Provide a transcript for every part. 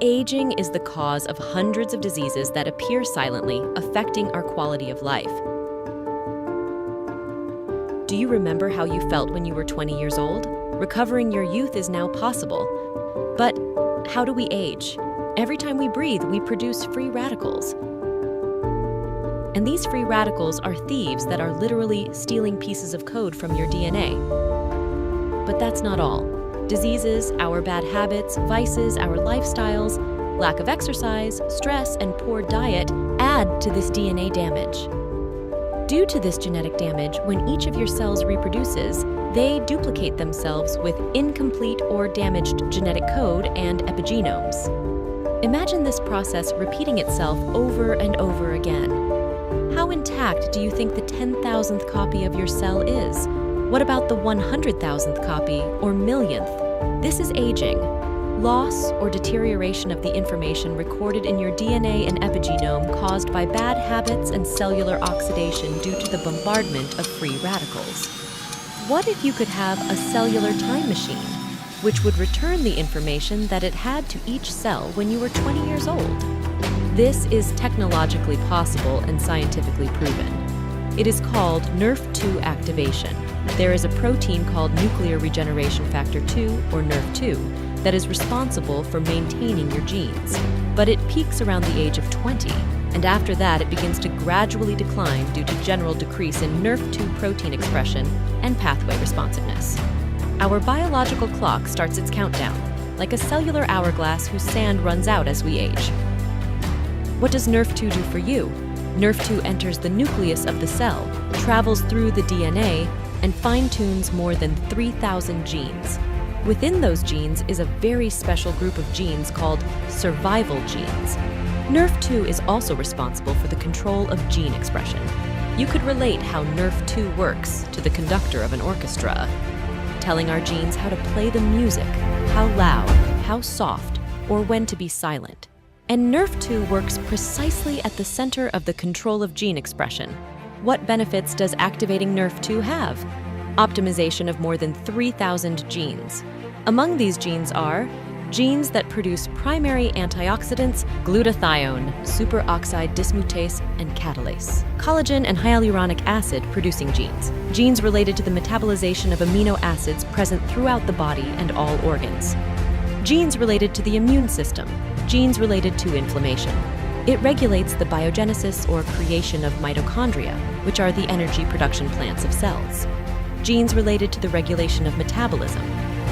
Aging is the cause of hundreds of diseases that appear silently, affecting our quality of life. Do you remember how you felt when you were 20 years old? Recovering your youth is now possible. But how do we age? Every time we breathe, we produce free radicals. And these free radicals are thieves that are literally stealing pieces of code from your DNA. But that's not all. Diseases, our bad habits, vices, our lifestyles, lack of exercise, stress, and poor diet add to this DNA damage. Due to this genetic damage, when each of your cells reproduces, they duplicate themselves with incomplete or damaged genetic code and epigenomes. Imagine this process repeating itself over and over again. How intact do you think the 10,000th copy of your cell is? What about the 100,000th copy or millionth? This is aging. Loss or deterioration of the information recorded in your DNA and epigenome caused by bad habits and cellular oxidation due to the bombardment of free radicals. What if you could have a cellular time machine, which would return the information that it had to each cell when you were 20 years old? This is technologically possible and scientifically proven. It is called NRF2 activation. There is a protein called nuclear regeneration factor 2, or NRF2, that is responsible for maintaining your genes. But it peaks around the age of 20, and after that it begins to gradually decline due to general decrease in NRF2 protein expression and pathway responsiveness. Our biological clock starts its countdown, like a cellular hourglass whose sand runs out as we age. What does NRF2 do for you? NRF2 enters the nucleus of the cell, travels through the DNA, and fine-tunes more than 3,000 genes. Within those genes is a very special group of genes called survival genes. NRF2 is also responsible for the control of gene expression. You could relate how NRF2 works to the conductor of an orchestra, telling our genes how to play the music, how loud, how soft, or when to be silent. And NRF2 works precisely at the center of the control of gene expression. What benefits does activating NRF2 have? Optimization of more than 3,000 genes. Among these genes are genes that produce primary antioxidants, glutathione, superoxide dismutase, and catalase. Collagen and hyaluronic acid producing genes. Genes related to the metabolization of amino acids present throughout the body and all organs. Genes related to the immune system. Genes related to inflammation. It regulates the biogenesis or creation of mitochondria, which are the energy production plants of cells. Genes related to the regulation of metabolism.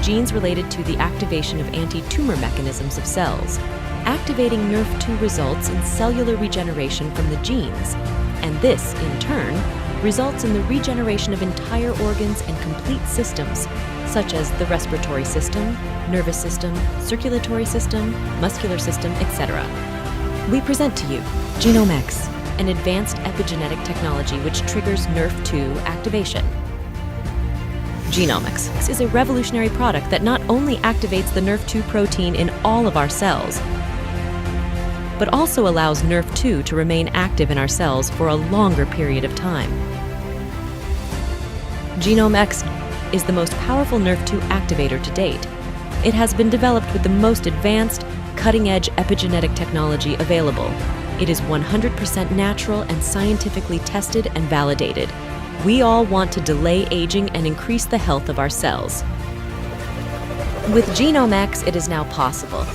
Genes related to the activation of anti-tumor mechanisms of cells. Activating NRF2 results in cellular regeneration from the genes, and this, in turn, results in the regeneration of entire organs and complete systems, such as the respiratory system, nervous system, circulatory system, muscular system, etc. We present to you GNM X, an advanced epigenetic technology which triggers NRF2 activation. GNM X is a revolutionary product that not only activates the NRF2 protein in all of our cells, but also allows NRF2 to remain active in our cells for a longer period of time. GNM X is the most powerful NRF2 activator to date. It has been developed with the most advanced, cutting-edge epigenetic technology available. It is 100% natural and scientifically tested and validated. We all want to delay aging and increase the health of our cells. With GNM X, it is now possible.